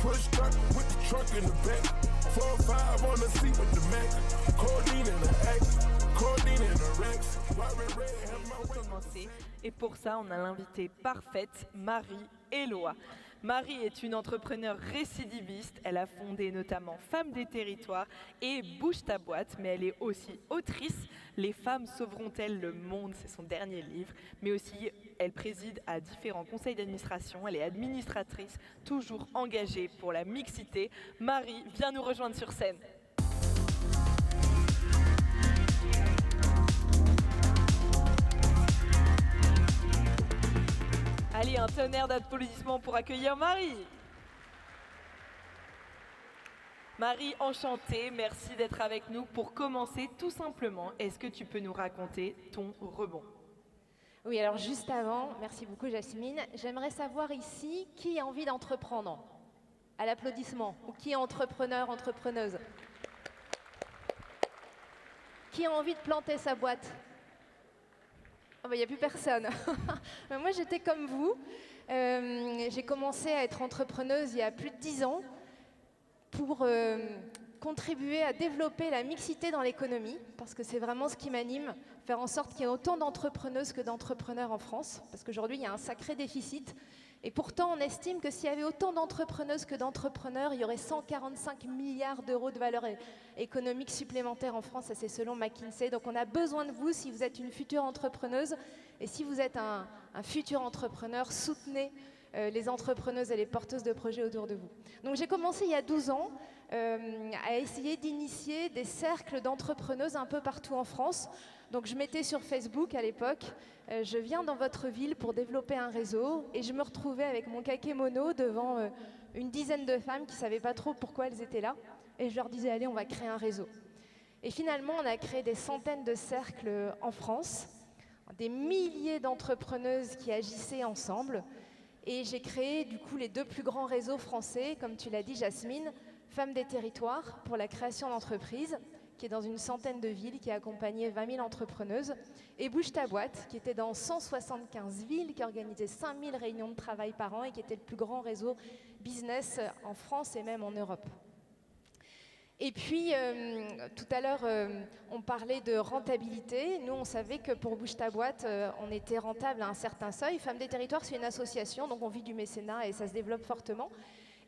push start with the truck in the back. 4-5 on the seat with the Mac. Codeine in the act. Codeine in the Rex. Commencer. Et pour ça, on a l'invitée parfaite, Marie-Éloi. Marie est une entrepreneure récidiviste. Elle a fondé notamment Femmes des Territoires et Bouge ta boîte, mais elle est aussi autrice. Les femmes sauveront-elles le monde? C'est son dernier livre. Mais aussi, elle préside à différents conseils d'administration. Elle est administratrice, toujours engagée pour la mixité. Marie, viens nous rejoindre sur scène. Allez, un tonnerre d'applaudissements pour accueillir Marie. Marie, enchantée, merci d'être avec nous. Pour commencer, tout simplement, est-ce que tu peux nous raconter ton rebond? Oui, alors juste avant, merci beaucoup Jasmine, j'aimerais savoir ici qui a envie d'entreprendre? À l'applaudissement. Ou qui est entrepreneur, entrepreneuse? Qui a envie de planter sa boîte? Oh, il n'y a plus personne. Moi, j'étais comme vous. J'ai commencé à être entrepreneuse il y a plus de 10 ans pour contribuer à développer la mixité dans l'économie, parce que c'est vraiment ce qui m'anime, faire en sorte qu'il y ait autant d'entrepreneuses que d'entrepreneurs en France, parce qu'aujourd'hui, il y a un sacré déficit. Et pourtant, on estime que s'il y avait autant d'entrepreneuses que d'entrepreneurs, il y aurait 145 milliards d'euros de valeur économique supplémentaire en France, ça c'est selon McKinsey. Donc on a besoin de vous si vous êtes une future entrepreneuse. Et si vous êtes un futur entrepreneur, soutenez les entrepreneuses et les porteuses de projets autour de vous. Donc j'ai commencé il y a 12 ans à essayer d'initier des cercles d'entrepreneuses un peu partout en France. Donc je mettais sur Facebook à l'époque, je viens dans votre ville pour développer un réseau, et je me retrouvais avec mon kakémono devant une dizaine de femmes qui ne savaient pas trop pourquoi elles étaient là, et je leur disais allez, on va créer un réseau. Et finalement on a créé des centaines de cercles en France, des milliers d'entrepreneuses qui agissaient ensemble, et j'ai créé du coup les 2 plus grands réseaux français, comme tu l'as dit Jasmine, Femmes des Territoires pour la création d'entreprises, qui est dans une centaine de villes, qui a accompagné 20 000 entrepreneuses, et Bouge ta boîte, qui était dans 175 villes, qui organisait 5 000 réunions de travail par an et qui était le plus grand réseau business en France et même en Europe. Et puis, tout à l'heure, on parlait de rentabilité. Nous, on savait que pour Bouge ta boîte, on était rentable à un certain seuil. Femmes des Territoires, c'est une association, donc on vit du mécénat et ça se développe fortement.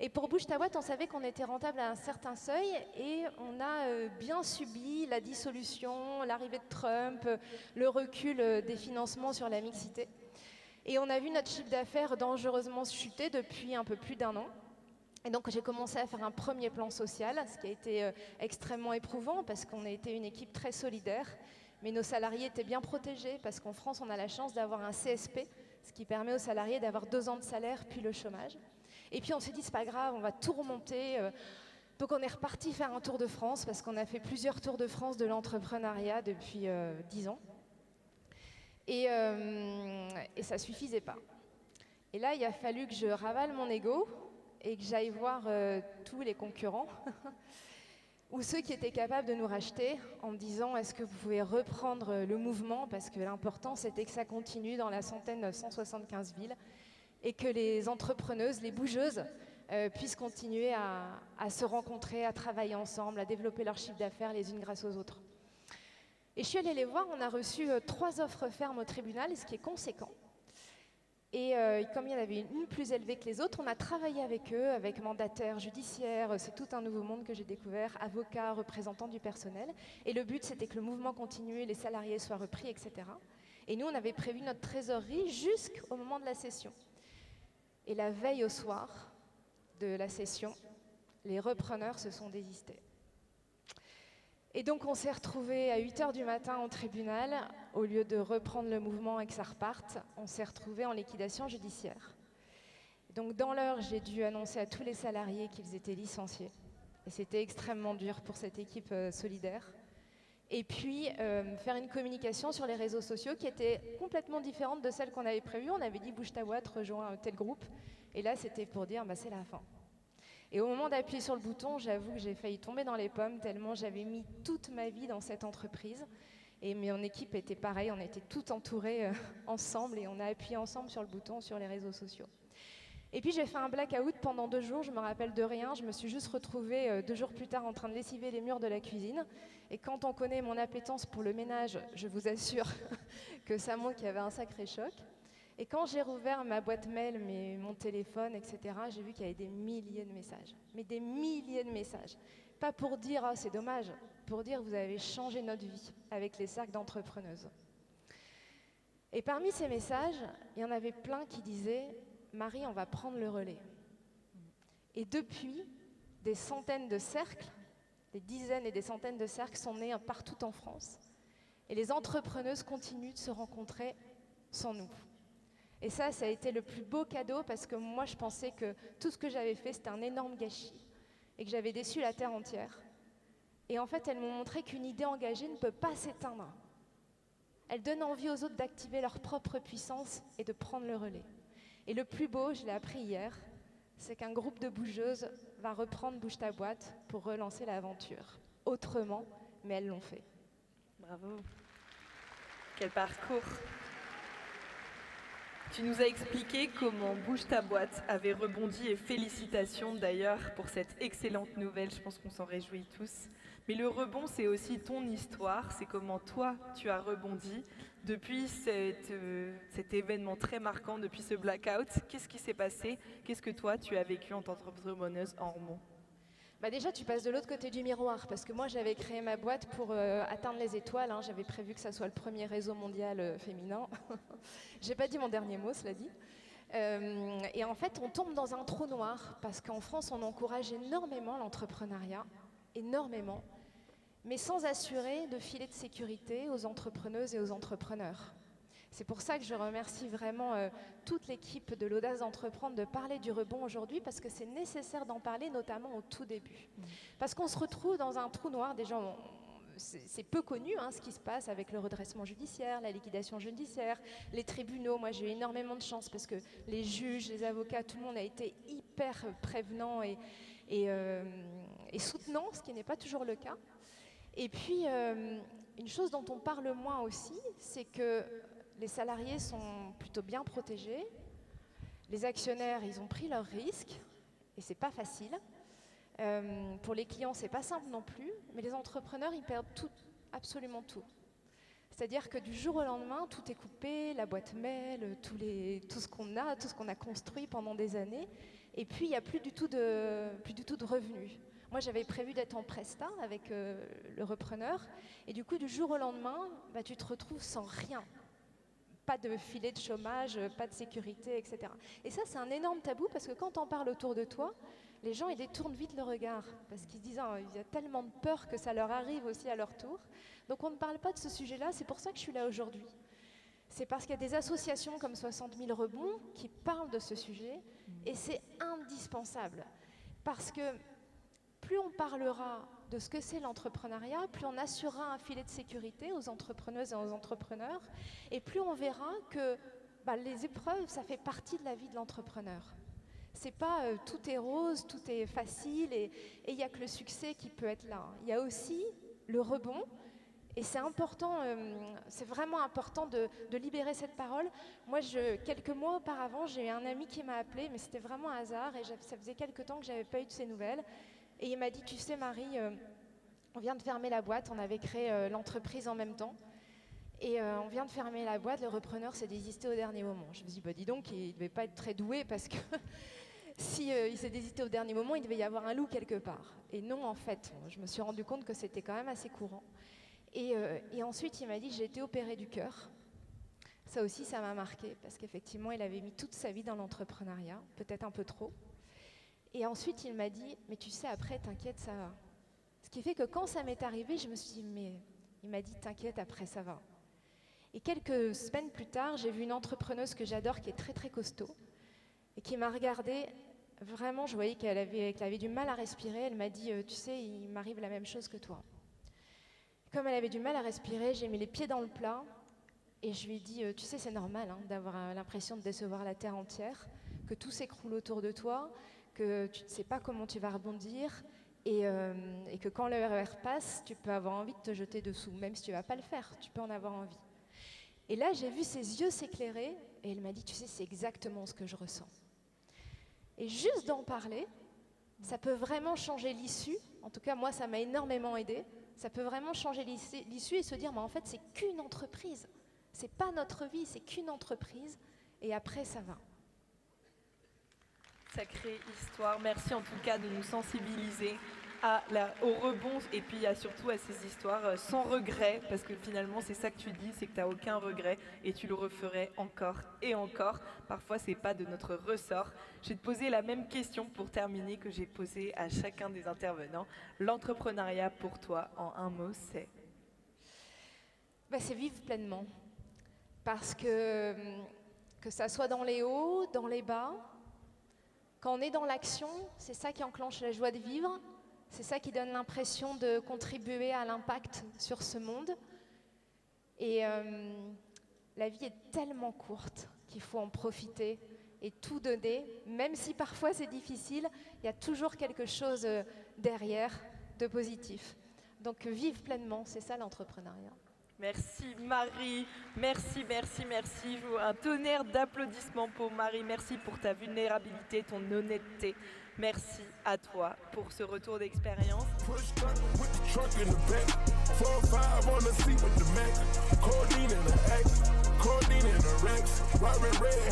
Et pour Bouge ta boîte, on savait qu'on était rentable à un certain seuil, et on a bien subi la dissolution, l'arrivée de Trump, le recul des financements sur la mixité. Et on a vu notre chiffre d'affaires dangereusement chuter depuis un peu plus d'1 an. Et donc j'ai commencé à faire un premier plan social, ce qui a été extrêmement éprouvant parce qu'on a été une équipe très solidaire, mais nos salariés étaient bien protégés parce qu'en France, on a la chance d'avoir un CSP, ce qui permet aux salariés d'avoir 2 ans de salaire puis le chômage. Et puis on s'est dit, c'est pas grave, on va tout remonter. Donc on est reparti faire un tour de France, parce qu'on a fait plusieurs tours de France de l'entrepreneuriat depuis 10 ans. Et ça suffisait pas. Et là, il a fallu que je ravale mon ego et que j'aille voir tous les concurrents, ou ceux qui étaient capables de nous racheter, en me disant, est-ce que vous pouvez reprendre le mouvement, parce que l'important, c'était que ça continue dans la centaine, 175 villes, et que les entrepreneuses, les bougeuses, puissent continuer à se rencontrer, à travailler ensemble, à développer leur chiffre d'affaires les unes grâce aux autres. Et je suis allée les voir, on a reçu 3 offres fermes au tribunal, ce qui est conséquent. Et comme il y en avait une plus élevée que les autres, on a travaillé avec eux, avec mandataires judiciaires, c'est tout un nouveau monde que j'ai découvert, avocats, représentants du personnel. Et le but, c'était que le mouvement continue, les salariés soient repris, etc. Et nous, on avait prévu notre trésorerie jusqu'au moment de la session. Et la veille au soir de la session, les repreneurs se sont désistés. Et donc on s'est retrouvés à 8h du matin au tribunal. Au lieu de reprendre le mouvement et que ça reparte, on s'est retrouvés en liquidation judiciaire. Donc dans l'heure, j'ai dû annoncer à tous les salariés qu'ils étaient licenciés. Et c'était extrêmement dur pour cette équipe solidaire. Et puis faire une communication sur les réseaux sociaux qui était complètement différente de celle qu'on avait prévue. On avait dit bouge ta boîte, rejoins tel groupe. Et là, c'était pour dire c'est la fin. Et au moment d'appuyer sur le bouton, j'avoue que j'ai failli tomber dans les pommes tellement j'avais mis toute ma vie dans cette entreprise. Et mon équipe était pareil, on était tout entourés ensemble et on a appuyé ensemble sur le bouton sur les réseaux sociaux. Et puis j'ai fait un blackout pendant 2 jours, je me rappelle de rien, je me suis juste retrouvée 2 jours plus tard en train de lessiver les murs de la cuisine. Et quand on connaît mon appétence pour le ménage, je vous assure que ça montre qu'il y avait un sacré choc. Et quand j'ai rouvert ma boîte mail, mon téléphone, etc., j'ai vu qu'il y avait des milliers de messages. Mais des milliers de messages. Pas pour dire « oh, c'est dommage », pour dire « vous avez changé notre vie » avec les cercles d'entrepreneuses. Et parmi ces messages, il y en avait plein qui disaient « Marie, on va prendre le relais ». Et depuis, des centaines de cercles, des dizaines et des centaines de cercles sont nés partout en France. Et les entrepreneuses continuent de se rencontrer sans nous. Et ça a été le plus beau cadeau parce que moi, je pensais que tout ce que j'avais fait, c'était un énorme gâchis et que j'avais déçu la terre entière. Et en fait, elles m'ont montré qu'une idée engagée ne peut pas s'éteindre. Elle donne envie aux autres d'activer leur propre puissance et de prendre le relais. Et le plus beau, je l'ai appris hier, c'est qu'un groupe de bougeuses va reprendre Bouge ta boîte pour relancer l'aventure. Autrement, mais elles l'ont fait. Bravo. Quel parcours. Tu nous as expliqué comment Bouge ta boîte avait rebondi et félicitations d'ailleurs pour cette excellente nouvelle, je pense qu'on s'en réjouit tous. Mais le rebond, c'est aussi ton histoire, c'est comment toi tu as rebondi depuis cet événement très marquant, depuis ce blackout. Qu'est-ce qui s'est passé? Qu'est-ce que toi tu as vécu en tant qu'entrepreneuse en rebond? Déjà, tu passes de l'autre côté du miroir, parce que moi, j'avais créé ma boîte pour atteindre les étoiles. J'avais prévu que ça soit le premier réseau mondial féminin. J'ai pas dit mon dernier mot, cela dit. Et en fait, on tombe dans un trou noir, parce qu'en France, on encourage énormément l'entrepreneuriat, énormément, mais sans assurer de filet de sécurité aux entrepreneuses et aux entrepreneurs. C'est pour ça que je remercie vraiment toute l'équipe de l'Audace d'entreprendre de parler du rebond aujourd'hui, parce que c'est nécessaire d'en parler, notamment au tout début. Parce qu'on se retrouve dans un trou noir, déjà c'est peu connu ce qui se passe avec le redressement judiciaire, la liquidation judiciaire, les tribunaux. Moi j'ai eu énormément de chance parce que les juges, les avocats, tout le monde a été hyper prévenant et soutenant, ce qui n'est pas toujours le cas. Et puis une chose dont on parle moins aussi, c'est que les salariés sont plutôt bien protégés. Les actionnaires, ils ont pris leurs risques, et c'est pas facile. Pour les clients, c'est pas simple non plus, mais les entrepreneurs, ils perdent tout, absolument tout. C'est-à-dire que du jour au lendemain, tout est coupé, la boîte mail, tout ce qu'on a construit pendant des années, et puis il n'y a plus du tout de revenus. Moi, j'avais prévu d'être en prestat avec le repreneur, et du coup, du jour au lendemain, tu te retrouves sans rien. Pas de filet de chômage, pas de sécurité, etc. Et ça, c'est un énorme tabou parce que quand on parle autour de toi, les gens ils détournent vite le regard parce qu'ils se disent il y a tellement de peur que ça leur arrive aussi à leur tour. Donc on ne parle pas de ce sujet-là, c'est pour ça que je suis là aujourd'hui. C'est parce qu'il y a des associations comme 60 000 rebonds qui parlent de ce sujet et c'est indispensable. Parce que plus on parlera de ce que c'est l'entrepreneuriat, plus on assurera un filet de sécurité aux entrepreneuses et aux entrepreneurs, et plus on verra que les épreuves, ça fait partie de la vie de l'entrepreneur. C'est pas tout est rose, tout est facile, et il n'y a que le succès qui peut être là. Il y a aussi le rebond, et c'est important, c'est vraiment important de libérer cette parole. Moi, quelques mois auparavant, j'ai eu un ami qui m'a appelé, mais c'était vraiment un hasard, et ça faisait quelques temps que je n'avais pas eu de ses nouvelles. Et il m'a dit, tu sais Marie, on vient de fermer la boîte, on avait créé l'entreprise en même temps. Et on vient de fermer la boîte, le repreneur s'est désisté au dernier moment. Je me suis dit, dis donc, il ne devait pas être très doué parce que si il s'est désisté au dernier moment, il devait y avoir un loup quelque part. Et non, en fait, je me suis rendu compte que c'était quand même assez courant. Et ensuite, il m'a dit, j'ai été opéré du cœur. Ça aussi, ça m'a marqué parce qu'effectivement, il avait mis toute sa vie dans l'entrepreneuriat, peut-être un peu trop. Et ensuite, il m'a dit, mais tu sais, après, t'inquiète, ça va. Ce qui fait que quand ça m'est arrivé, je me suis dit, mais il m'a dit, t'inquiète, après, ça va. Et quelques semaines plus tard, j'ai vu une entrepreneuse que j'adore, qui est très, très costaud, et qui m'a regardée. Vraiment, je voyais qu'elle avait du mal à respirer. Elle m'a dit, tu sais, il m'arrive la même chose que toi. Comme elle avait du mal à respirer, j'ai mis les pieds dans le plat, et je lui ai dit, tu sais, c'est normal d'avoir l'impression de décevoir la terre entière, que tout s'écroule autour de toi, que tu ne sais pas comment tu vas rebondir et que quand le RER passe, tu peux avoir envie de te jeter dessous, même si tu ne vas pas le faire, tu peux en avoir envie. Et là, j'ai vu ses yeux s'éclairer et elle m'a dit, tu sais, c'est exactement ce que je ressens. Et juste d'en parler, ça peut vraiment changer l'issue. En tout cas, moi, ça m'a énormément aidé. Ça peut vraiment changer l'issue et se dire, mais en fait, c'est qu'une entreprise. C'est pas notre vie, c'est qu'une entreprise. Et après, ça va. Sacrée histoire. Merci en tout cas de nous sensibiliser au rebond et puis surtout à ces histoires sans regret, parce que finalement c'est ça que tu dis, c'est que tu n'as aucun regret et tu le referais encore et encore. Parfois c'est pas de notre ressort. Je vais te poser la même question pour terminer que j'ai posée à chacun des intervenants. L'entrepreneuriat pour toi, en un mot, c'est c'est vivre pleinement. Parce que ça soit dans les hauts, dans les bas, quand on est dans l'action, c'est ça qui enclenche la joie de vivre. C'est ça qui donne l'impression de contribuer à l'impact sur ce monde. Et la vie est tellement courte qu'il faut en profiter et tout donner. Même si parfois c'est difficile, il y a toujours quelque chose derrière de positif. Donc vivre pleinement, c'est ça l'entrepreneuriat. Merci Marie, merci. Je veux un tonnerre d'applaudissements pour Marie. Merci pour ta vulnérabilité, ton honnêteté. Merci à toi pour ce retour d'expérience.